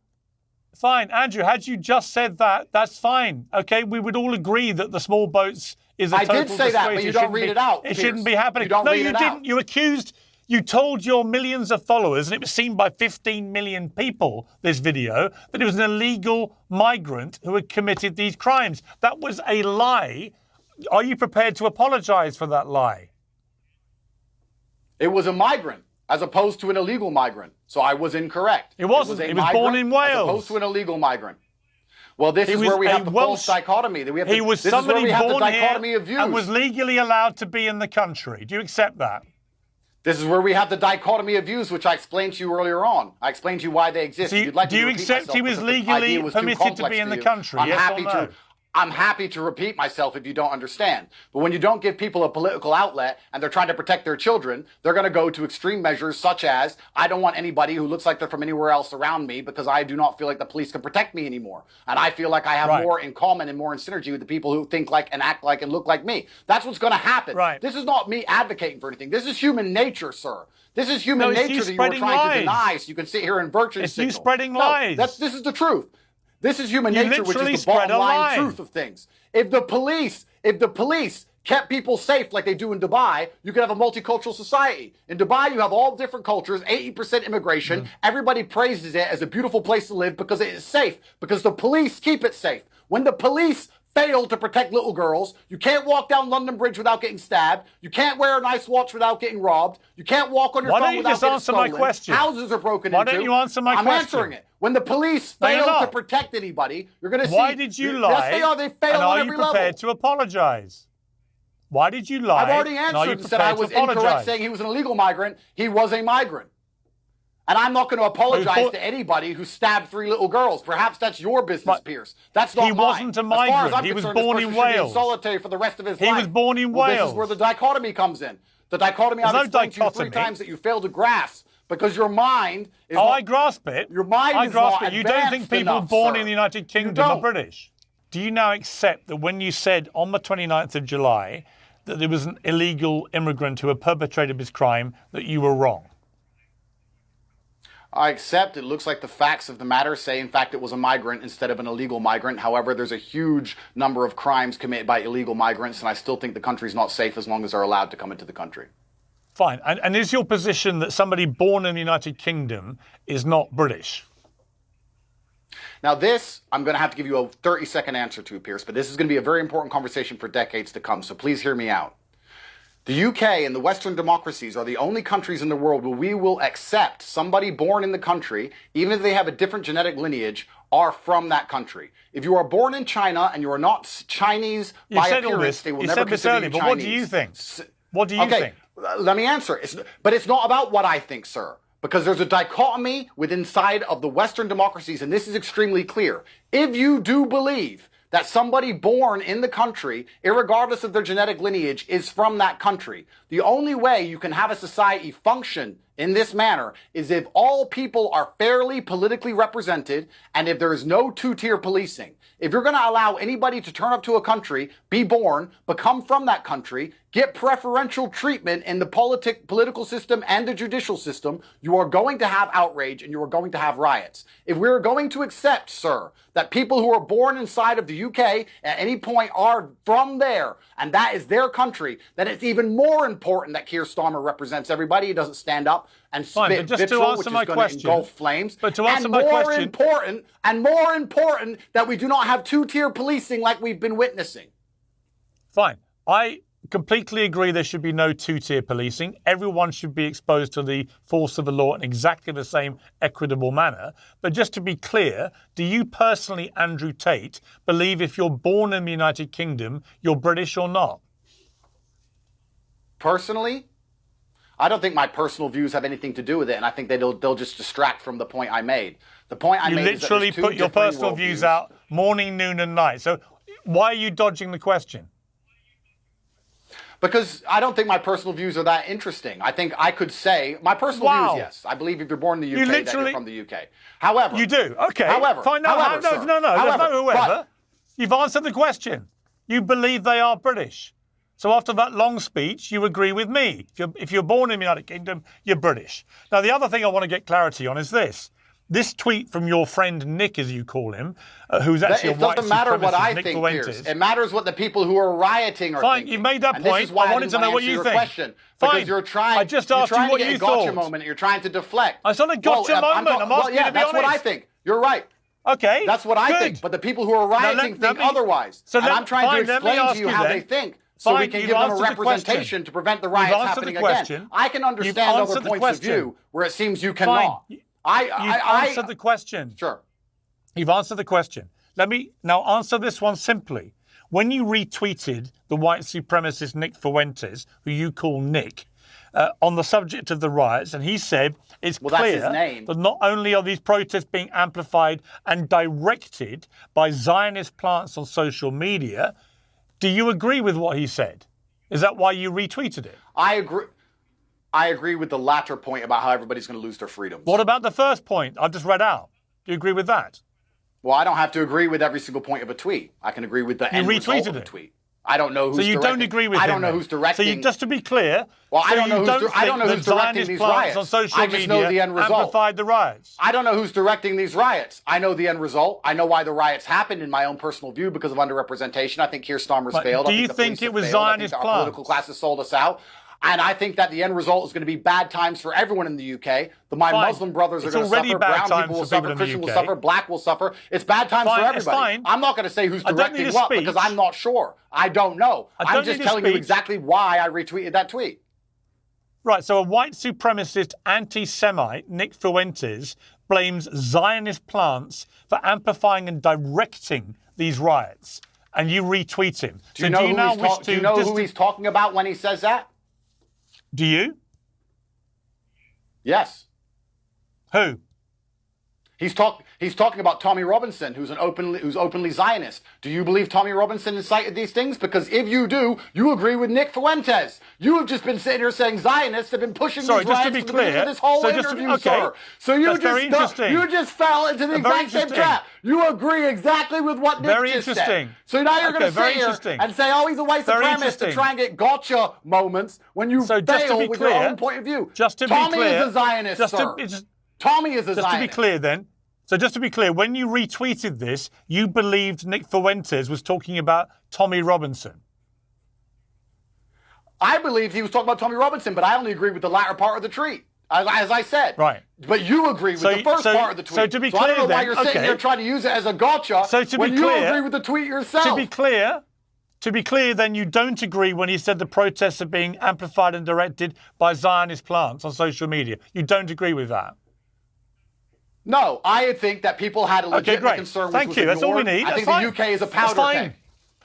Fine, Andrew, had you just said that, that's fine. Okay, we would all agree that the small boats is a total disgrace. I did say that, but you don't read it out. It shouldn't be happening. No, you didn't. You told your millions of followers, and it was seen by 15 million people, this video, that it was an illegal migrant who had committed these crimes. That was a lie. Are you prepared to apologize for that lie? It was a migrant, as opposed to an illegal migrant. So I was incorrect. It wasn't. He was born in Wales. As opposed to an illegal migrant. Well, this is where we have the false dichotomy. He was somebody born here and was legally allowed to be in the country. Do you accept that? This is where we have the dichotomy of views, which I explained to you earlier on. I explained to you why they exist. Do you accept he was legally permitted to be in the country? I'm happy to repeat myself if you don't understand. But when you don't give people a political outlet and they're trying to protect their children, they're going to go to extreme measures such as, I don't want anybody who looks like they're from anywhere else around me because I do not feel like the police can protect me anymore. And I feel like I have more in common and more in synergy with the people who think like and act like and look like me. That's what's going to happen. Right. This is not me advocating for anything. This is human nature, sir. This is human nature that you were trying to deny so you can sit here and virtue signal. You spreading lies. This is the truth. This is human nature, which is the bottom line truth of things. If the police kept people safe like they do in Dubai, you could have a multicultural society. In Dubai, you have all different cultures, 80% immigration. Everybody praises it as a beautiful place to live because it is safe, because the police keep it safe. When the police fail to protect little girls, you can't walk down London Bridge without getting stabbed. You can't wear a nice watch without getting robbed. You can't walk on your phone without getting stolen. Why don't you just answer my question? Houses are broken into. Why don't you answer my question? I'm answering it. When the police fail to protect anybody, you're going to see... Why did you lie? Yes, they are. They fail on every level. And are you prepared to apologize? Why did you lie? I've already answered and said I was incorrect saying he was an illegal migrant. He was a migrant. And I'm not going to apologize to anybody who stabbed 3 little girls. Perhaps that's your business, Piers. That's not mine. He wasn't a migrant. He was born in Wales. Solitary for the rest of his life. He was born in Wales. This is where the dichotomy comes in. The dichotomy I've explained to you 3 times that you failed to grasp. Because your mind is I grasp it. Your mind is not advanced. You don't think people born in the United Kingdom are British? Do you now accept that when you said on the 29th of July that there was an illegal immigrant who had perpetrated this crime, that you were wrong? I accept it looks like the facts of the matter say, in fact, it was a migrant instead of an illegal migrant. However, there's a huge number of crimes committed by illegal migrants, and I still think the country's not safe as long as they're allowed to come into the country. Fine. And is your position that somebody born in the United Kingdom is not British? Now this, I'm going to have to give you a 30-second answer to, Pierce, but this is going to be a very important conversation for decades to come, so please hear me out. The UK and the Western democracies are the only countries in the world where we will accept somebody born in the country, even if they have a different genetic lineage, are from that country. If you are born in China and you are not Chinese by appearance, they will never consider you Chinese. But what do you think? What do you think? Let me answer. But it's not about what I think, sir. Because there's a dichotomy inside of the Western democracies, and this is extremely clear. If you do believe that somebody born in the country, irregardless of their genetic lineage, is from that country, the only way you can have a society function in this manner is if all people are fairly politically represented and if there is no two-tier policing. If you're going to allow anybody to turn up to a country, be born, become from that country, get preferential treatment in the political system and the judicial system, you are going to have outrage and you are going to have riots. If we're going to accept, sir, that people who are born inside of the UK at any point are from there, and that is their country, then it's even more important that Keir Starmer represents everybody. He doesn't stand up and spit vitriol, which is going to engulf flames. But to answer my question, more important that we do not have two-tier policing like we've been witnessing. Fine. I completely agree there should be no two-tier policing. Everyone should be exposed to the force of the law in exactly the same equitable manner. But just to be clear, do you personally, Andrew Tate, believe if you're born in the United Kingdom, you're British or not? Personally, I don't think my personal views have anything to do with it, and I think they'll just distract from the point I made. The point I made is that literally put your personal views out morning, noon, and night. So why are you dodging the question? Because I don't think my personal views are that interesting. I think I could say my personal views, yes. I believe if you're born in the UK, that you're from the UK. However, you do. Okay. However, fine. No. There's no whoever. You've answered the question. You believe they are British. So after that long speech, you agree with me. If you're born in the United Kingdom, you're British. Now, the other thing I want to get clarity on is this. This tweet from your friend Nick, as you call him, who's actually a white supremacist, doesn't matter what I Nick think, Fuentes. It matters what the people who are rioting are Fine, thinking. you made that and point. This is why I wanted to know what you think. Fine. You're trying, I just asked you what you thought. Moment. You're trying to deflect. It's not a gotcha moment. I'm asking you to be that's honest. what I think. You're right. Okay. That's what I think. But the people who are rioting think otherwise. So I'm trying to explain to you how they think. So we can give them a representation to prevent the riots happening again. I can understand other points of view where it seems you cannot. You've answered the question. Sure. You've answered the question. Let me now answer this one simply. When you retweeted the white supremacist Nick Fuentes, who you call Nick, on the subject of the riots, and he said it's clear that not only are these protests being amplified and directed by Zionist plants on social media, do you agree with what he said? Is that why you retweeted it? I agree. I agree with the latter point about how everybody's going to lose their freedoms. What about the first point I've just read out? Do you agree with that? Well, I don't have to agree with every single point of a tweet. I can agree with the end result of a tweet. I don't know who's directing. So you don't agree with him? I don't know who's directing. So just to be clear, well, I don't know who's directing these riots. On social I just know the end result. Amplified the riots. I don't know who's directing these riots. I know the end result. I know why the riots happened in my own personal view because of underrepresentation. I think Keir Starmer's failed. Do you think it was Zionist plans? Our political classes sold us out. And I think that the end result is going to be bad times for everyone in the UK. My Muslim brothers are going to suffer, brown people will suffer, Christian will suffer, black will suffer. It's bad times for everybody. I'm not going to say who's directing what because I'm not sure. I don't know. I'm just telling you exactly why I retweeted that tweet. Right, so a white supremacist anti-Semite, Nick Fuentes, blames Zionist plants for amplifying and directing these riots. And you retweet him. Do you know who he's talking about when he says that? Do you? Yes. Who? He's talking about Tommy Robinson, who's openly Zionist. Do you believe Tommy Robinson incited these things? Because if you do, you agree with Nick Fuentes. You have just been sitting here saying Zionists have been pushing these riots for this whole interview, sir. So you just fell into the exact same trap. You agree exactly with what Nick just said. So now you're going to sit here and say, oh, he's a white supremacist to try and get gotcha moments when you fail with your own point of view. Just to be clear, Tommy is a Zionist, sir. Tommy is a Just Zionist. to be clear then, just to be clear, when you retweeted this, you believed Nick Fuentes was talking about Tommy Robinson. I believed he was talking about Tommy Robinson, but I only agree with the latter part of the tweet, as I said. Right. But you agree with the first part of the tweet. So to be clear, I don't know why then, you're sitting here trying to use it as a gotcha when you agree with the tweet yourself. To be clear, then you don't agree when he said the protests are being amplified and directed by Zionist plants on social media. You don't agree with that. No, I think that people had a legitimate concern. Thank you. That's all we need. I think the UK is a powder keg.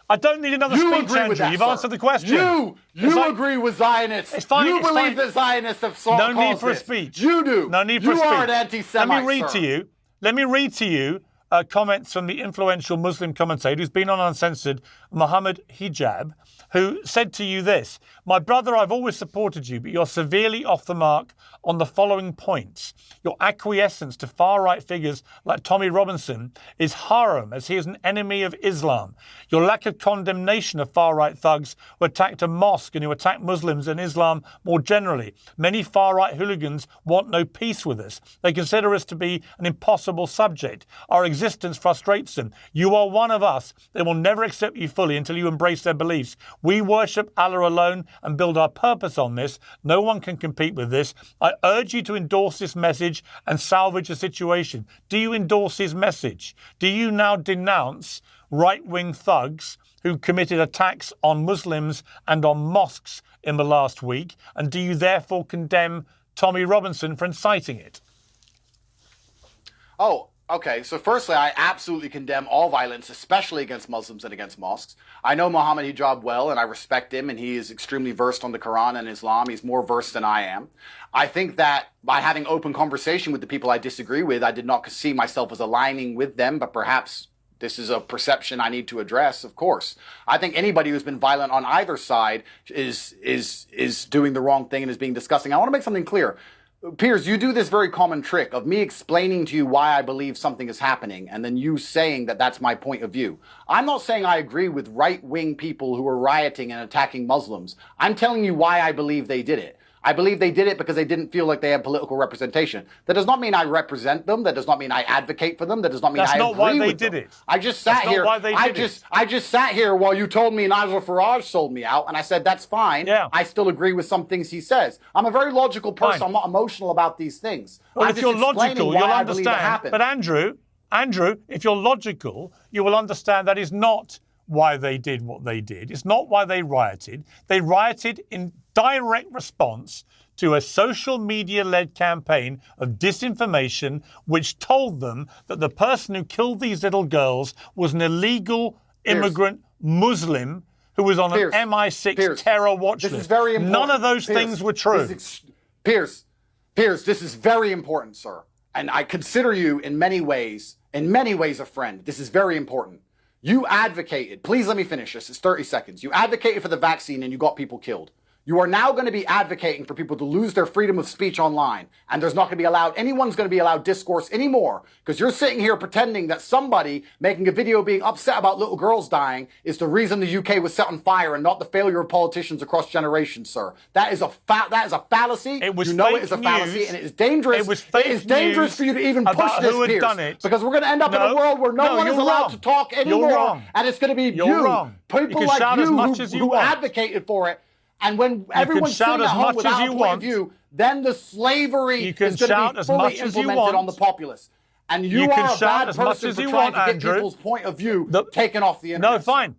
I don't need another speech, Andrew. You've answered the question. You agree with Zionists. It's fine. You believe that Zionists have solved No need for a speech. You do. No need for a speech. You are an anti-Semite, Let me read to you comments from the influential Muslim commentator who's been on Uncensored, Muhammad Hijab, who said to you this: "My brother, I've always supported you, but you're severely off the mark on the following points. Your acquiescence to far-right figures like Tommy Robinson is haram, as he is an enemy of Islam. Your lack of condemnation of far-right thugs who attacked a mosque and who attack Muslims and Islam more generally. Many far-right hooligans want no peace with us. They consider us to be an impossible subject. Our existence frustrates them. You are one of us. They will never accept you fully until you embrace their beliefs. We worship Allah alone and build our purpose on this. No one can compete with this. I urge you to endorse this message and salvage the situation." Do you endorse his message? Do you now denounce right-wing thugs who committed attacks on Muslims and on mosques in the last week? And do you therefore condemn Tommy Robinson for inciting it? Oh, okay. So firstly, I absolutely condemn all violence, especially against Muslims and against mosques. I know Muhammad Hijab well, and I respect him, and he is extremely versed on the Quran and Islam. He's more versed than I am. I think that by having open conversation with the people I disagree with, I did not see myself as aligning with them, but perhaps this is a perception I need to address, of course. I think anybody who's been violent on either side is doing the wrong thing and is being disgusting. I want to make something clear. Piers, you do this very common trick of me explaining to you why I believe something is happening and then you saying that that's my point of view. I'm not saying I agree with right-wing people who are rioting and attacking Muslims. I'm telling you why I believe they did it. I believe they did it because they didn't feel like they had political representation. That does not mean I represent them. That does not mean I advocate for them. That does not mean I agree with them. That's not why they did it. I just sat here. I just sat here while you told me Nigel Farage sold me out, and I said that's fine. Yeah. I still agree with some things he says. I'm a very logical person. Fine. I'm not emotional about these things. Well, if you're logical, you'll understand. But Andrew, if you're logical, you will understand that is not why they did what they did. It's not why they rioted. They rioted in direct response to a social media-led campaign of disinformation which told them that the person who killed these little girls was an illegal immigrant Muslim who was on an MI6 terror watch list. This is very important. None of those things were true. Piers, this is very important, sir. And I consider you in many ways a friend. This is very important. You advocated, please let me finish this, it's 30 seconds. You advocated for the vaccine and you got people killed. You are now going to be advocating for people to lose their freedom of speech online. And there's not going to be anyone's going to be allowed discourse anymore. Because you're sitting here pretending that somebody making a video being upset about little girls dying is the reason the UK was set on fire and not the failure of politicians across generations, sir. That is a fallacy. It was you know it is a fallacy and it is dangerous. It is dangerous for you to even push this, Piers. Because we're going to end up in a world where no one is allowed to talk anymore. And it's going to be people like you who advocated for it. And when everyone's sitting at home without a point of view, then the slavery is going to be fully implemented on the populace. And you are a bad person for trying to get people's point of view taken off the internet. No, fine.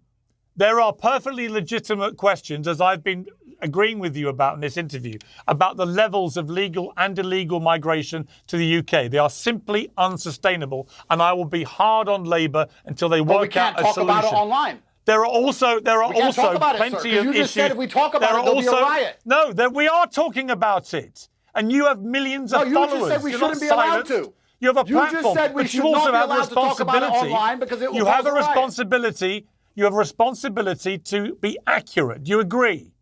There are perfectly legitimate questions, as I've been agreeing with you about in this interview, about the levels of legal and illegal migration to the UK. They are simply unsustainable, and I will be hard on Labour until they work out a solution. We can't talk about it online. There are also plenty of issues. You just said if we talk about it, there'll be a riot. No, we are talking about it. And you have millions of followers. You just said we shouldn't be allowed to. You have a platform. You just said we should not be allowed to talk about it online because it will cause a riot. You have a responsibility to be accurate. Do you agree?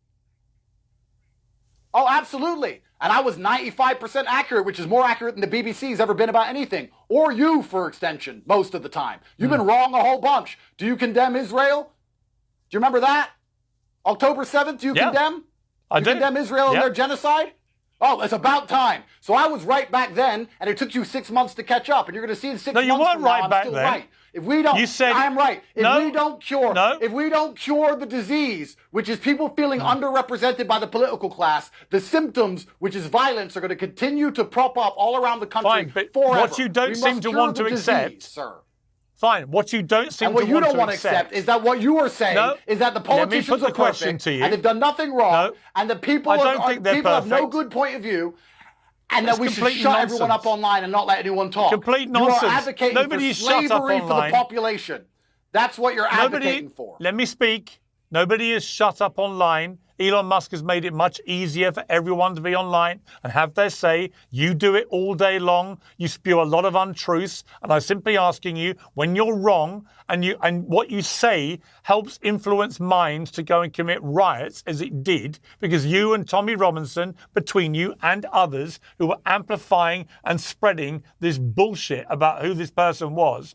Oh, absolutely. And I was 95% accurate, which is more accurate than the BBC's ever been about anything. Or you, for extension, most of the time. You've been wrong a whole bunch. Do you condemn Israel? Do you remember that? October 7th, do you condemn? I do. Condemn Israel and their genocide? Oh, it's about time. So I was right back then, and it took you 6 months to catch up, and you're going to see in 6 months you weren't from now, right I'm back still then. right. If we don't, You said, I'm right. If no, we don't cure, no. if we don't cure the disease, which is people feeling underrepresented by the political class, the symptoms, which is violence, are going to continue to prop up all around the country Fine, but forever. what you don't We seem must to cure want the to disease, accept, sir. Fine, what you don't seem And what to you want don't to want to accept is that what you are saying is that the Let me politicians put the are question perfect to you. and they've done nothing wrong, No, and the people I don't think they're people have no perfect. good point of view, and That's that we should complete shut everyone nonsense. up online and not let anyone talk. Complete nonsense. You are advocating Nobody for is shut up slavery for the online. population. That's what you're advocating for. Let me speak. Nobody is shut up online. Elon Musk has made it much easier for everyone to be online and have their say. You do it all day long. You spew a lot of untruths. And I'm simply asking you, when you're wrong and what you say helps influence minds to go and commit riots, as it did, because you and Tommy Robinson, between you and others who were amplifying and spreading this bullshit about who this person was,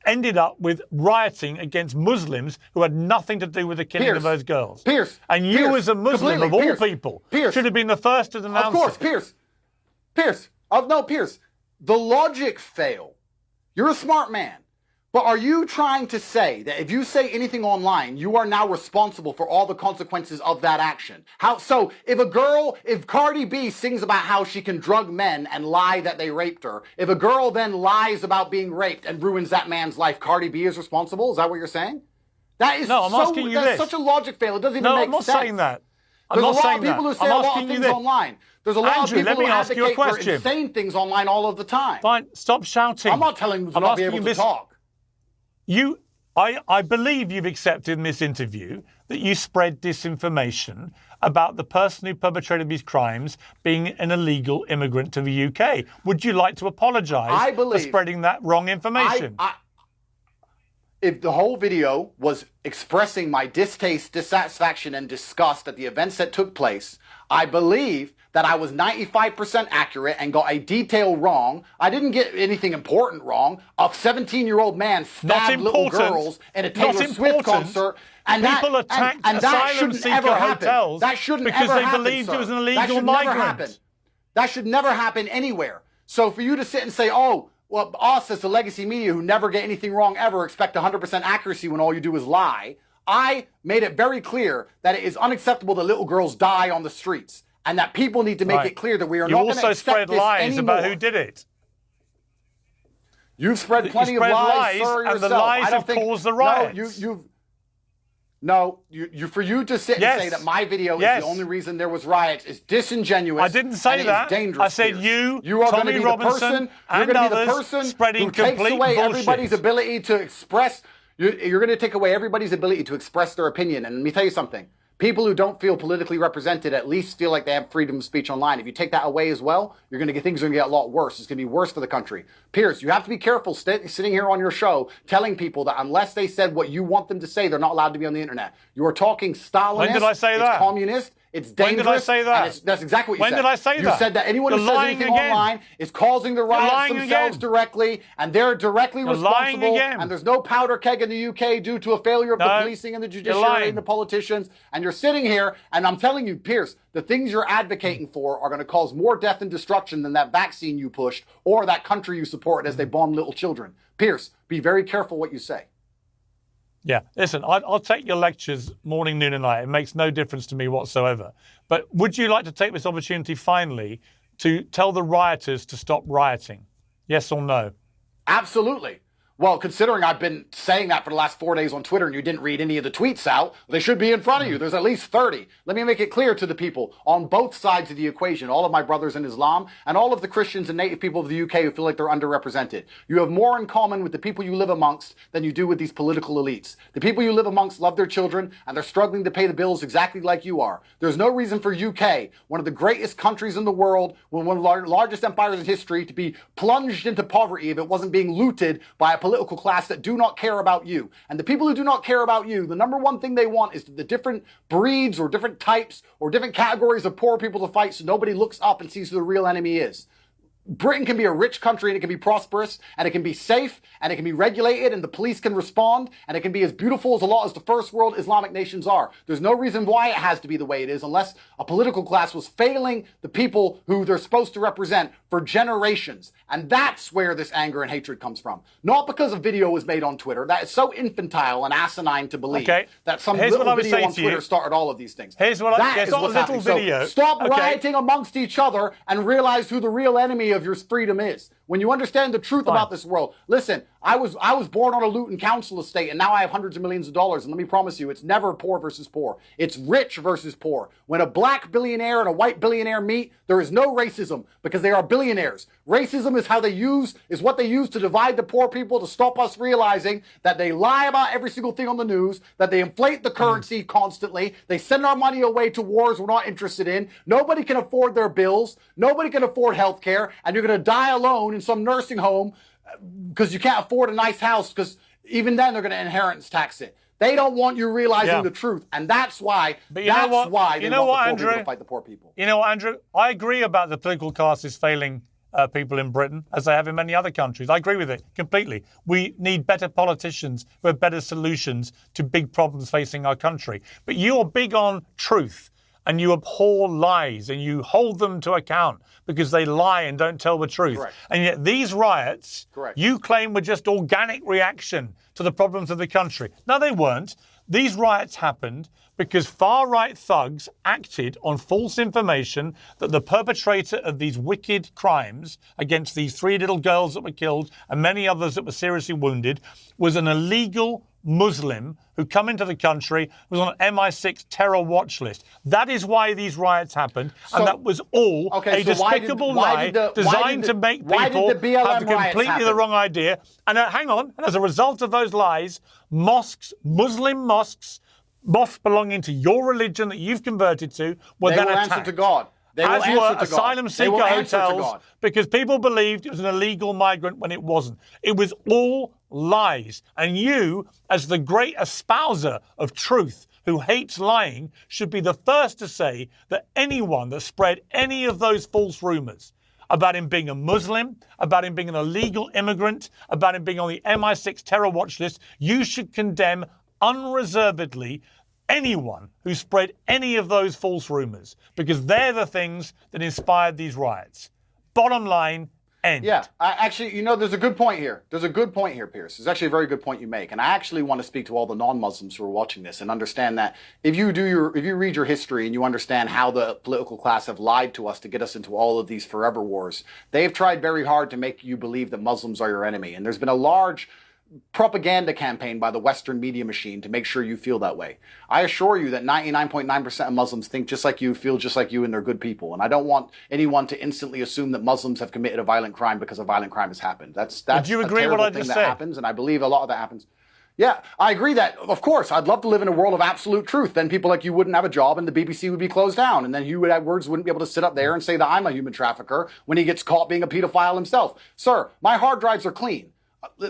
ended up with rioting against Muslims who had nothing to do with the killing of those girls. And you as a Muslim, of all people, should have been the first to denounce Of course, Pierce. The logic fail. You're a smart man. But are you trying to say that if you say anything online, you are now responsible for all the consequences of that action? So if Cardi B sings about how she can drug men and lie that they raped her, if a girl then lies about being raped and ruins that man's life, Cardi B is responsible? Is that what you're saying? That's such a logic fail. It doesn't even make sense. No, I'm not saying that. There's a lot of people who say a lot of things online. There's a lot of people who advocate for insane things online all of the time. Fine, stop shouting. I'm not telling them to not be able to talk. I believe you've accepted in this interview that you spread disinformation about the person who perpetrated these crimes being an illegal immigrant to the UK. Would you like to apologise for spreading that wrong information? If the whole video was expressing my distaste, dissatisfaction, and disgust at the events that took place, I believe that I was 95% accurate and got a detail wrong. I didn't get anything important wrong. A 17-year-old man stabbed little girls in a Taylor Swift concert. And people attacked asylum seeker hotels that shouldn't because ever they happen, believed sir. it was an illegal that should migrant. Never happen. That should never happen anywhere. So for you to sit and say, oh, well, us as the legacy media who never get anything wrong ever expect 100% accuracy when all you do is lie. I made it very clear that it is unacceptable that little girls die on the streets. And that people need to make it clear that we are not going to accept this anymore. You also spread lies about who did it. You've spread plenty of lies, sir, and yourself. the lies have caused the riots. For you to sit and say that my video is the only reason there was riots is disingenuous. I didn't say that. Dangerous. I said you are Tommy going to be Robinson, you're going to be the others person spreading who takes complete away bullshit. everybody's ability to express. You're going to take away everybody's ability to express their opinion. And let me tell you something. People who don't feel politically represented at least feel like they have freedom of speech online. If you take that away as well, things are going to get a lot worse. It's going to be worse for the country. Pierce, you have to be careful sitting here on your show telling people that unless they said what you want them to say, they're not allowed to be on the internet. You are talking Stalinist. When did I say that? It's communist. It's dangerous. When did I say that? That's exactly what you said. When did I say that? You said that anyone who says anything online is causing the riots themselves directly, and they're directly responsible. And there's no powder keg in the UK due to a failure of the policing and the judiciary and the politicians. And you're sitting here, and I'm telling you, Pierce, the things you're advocating for are going to cause more death and destruction than that vaccine you pushed or that country you supported as they bomb little children. Pierce, be very careful what you say. Yeah, listen, I'll take your lectures morning, noon and night. It makes no difference to me whatsoever. But would you like to take this opportunity finally to tell the rioters to stop rioting? Yes or no? Absolutely. Well, considering I've been saying that for the last 4 days on Twitter and you didn't read any of the tweets out, they should be in front of you. There's at least 30. Let me make it clear to the people on both sides of the equation, all of my brothers in Islam and all of the Christians and native people of the UK who feel like they're underrepresented. You have more in common with the people you live amongst than you do with these political elites. The people you live amongst love their children and they're struggling to pay the bills exactly like you are. There's no reason for UK, one of the greatest countries in the world, one of the largest empires in history, to be plunged into poverty if it wasn't being looted by a political class that do not care about you. And the people who do not care about you, the number one thing they want is the different breeds or different types or different categories of poor people to fight so nobody looks up and sees who the real enemy is. Britain can be a rich country and it can be prosperous and it can be safe and it can be regulated and the police can respond and it can be as beautiful as a lot as the first world Islamic nations are. There's no reason why it has to be the way it is unless a political class was failing the people who they're supposed to represent for generations. And that's where this anger and hatred comes from. Not because a video was made on Twitter. That is so infantile and asinine to believe that some little video on Twitter started all of these things. Here's what I is what's happening. So stop rioting amongst each other and realize who the real enemy of your freedom is. When you understand the truth about this world, listen, I was born on a Luton council estate and now I have hundreds of millions of dollars. And let me promise you, it's never poor versus poor. It's rich versus poor. When a black billionaire and a white billionaire meet, there is no racism because they are billionaires. Racism is what they use to divide the poor people, to stop us realizing that they lie about every single thing on the news, that they inflate the currency constantly, they send our money away to wars we're not interested in. Nobody can afford their bills. Nobody can afford health care. And you're going to die alone in some nursing home because you can't afford a nice house, because even then they're going to inheritance tax it. They don't want you realizing the truth, and that's why. They want the poor people to fight the poor people. You know what, Andrew? I agree about the political classes failing people in Britain, as they have in many other countries. I agree with it completely. We need better politicians who have better solutions to big problems facing our country. But you're big on truth, and you abhor lies, and you hold them to account because they lie and don't tell the truth. Correct. And yet these riots, Correct, you claim were just organic reaction to the problems of the country. No, they weren't. These riots happened because far-right thugs acted on false information that the perpetrator of these wicked crimes against these 3 little girls that were killed and many others that were seriously wounded was an illegal Muslim who come into the country, was on an MI6 terror watch list. That is why these riots happened, and that was all a despicable lie designed to make people have completely the wrong idea. And hang on, and as a result of those lies, mosques, Muslim mosques belonging to your religion that you've converted to, were then attacked. Answer to God. They will as answer were to God. asylum seeker hotels, because people believed it was an illegal migrant when it wasn't. It was all lies. And you, as the great espouser of truth who hates lying, should be the first to say that anyone that spread any of those false rumours about him being a Muslim, about him being an illegal immigrant, about him being on the MI6 terror watch list, you should condemn unreservedly anyone who spread any of those false rumours, because they're the things that inspired these riots. Bottom line, end. Yeah, actually, you know, there's a good point here. There's a good point here, Pierce. There's actually a very good point you make. And I actually want to speak to all the non-Muslims who are watching this and understand that if you read your history and you understand how the political class have lied to us to get us into all of these forever wars, they've tried very hard to make you believe that Muslims are your enemy. And there's been a large propaganda campaign by the Western media machine to make sure you feel that way. I assure you that 99.9% of Muslims think just like you, feel just like you, and they're good people. And I don't want anyone to instantly assume that Muslims have committed a violent crime because a violent crime has happened. That's Would you agree a with what I terrible thing just that said? happens, and I believe a lot of that happens. Yeah, I agree that, of course, I'd love to live in a world of absolute truth. Then people like you wouldn't have a job and the BBC would be closed down. And then Hugh Edwards wouldn't be able to sit up there and say that I'm a human trafficker when he gets caught being a pedophile himself. Sir, my hard drives are clean.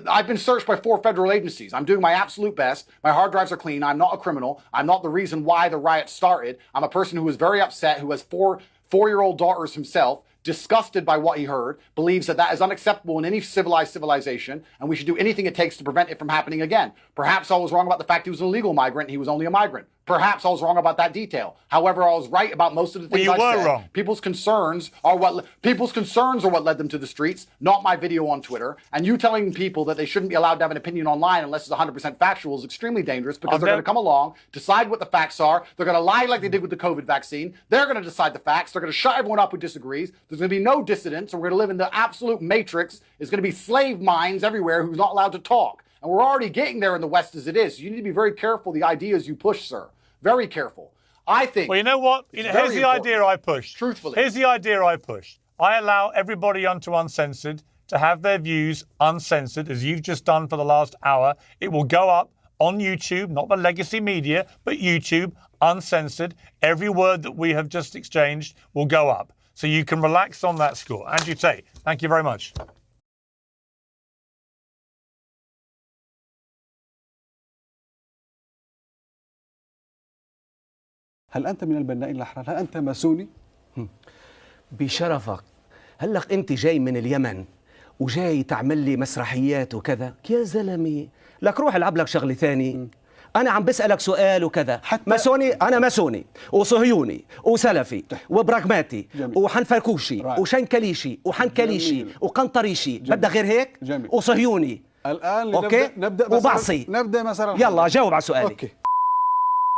I've been searched by 4 federal agencies. I'm doing my absolute best. My hard drives are clean. I'm not a criminal. I'm not the reason why the riot started. I'm a person who is very upset, who has 4-year-old daughters himself, disgusted by what he heard, believes that that is unacceptable in any civilized civilization, and we should do anything it takes to prevent it from happening again. Perhaps I was wrong about the fact he was an illegal migrant and he was only a migrant. Perhaps I was wrong about that detail. However, I was right about most of the things I said. Wrong. People's concerns are what led them to the streets, not my video on Twitter. And you telling people that they shouldn't be allowed to have an opinion online unless it's 100% factual is extremely dangerous, because they're going to come along, decide what the facts are. They're going to lie like they did with the COVID vaccine. They're going to decide the facts. They're going to shut everyone up who disagrees. There's going to be no dissidents, and we're going to live in the absolute matrix. There's going to be slave minds everywhere who's not allowed to talk. And we're already getting there in the West as it is. So you need to be very careful the ideas you push, sir. Very careful. I think... Well, you know what? Here's the idea I pushed. Truthfully. Here's the idea I pushed. I allow everybody onto Uncensored to have their views uncensored, as you've just done for the last hour. It will go up on YouTube, not the legacy media, but YouTube, uncensored. Every word that we have just exchanged will go up. So you can relax on that score. Andrew Tate, thank you very much. هل أنت من البنائين الأحرار؟ هل أنت ماسوني؟ بشرفك، هلق انت جاي من اليمن وجاي تعمل لي مسرحيات وكذا، يا زلمه لك روح العب لك شغله ثاني. انا عم بسالك سؤال وكذا. ماسوني، انا ماسوني وصهيوني وسلفي وبراغماتي وحنفاكوشي وشنكليشي وحنكليشي وقنطريشي، بدك غير هيك؟ جميل. وصهيوني الان اوكي نبدا وبعصي. نبدا مثلا. يلا جاوب على سؤالي. اوكي.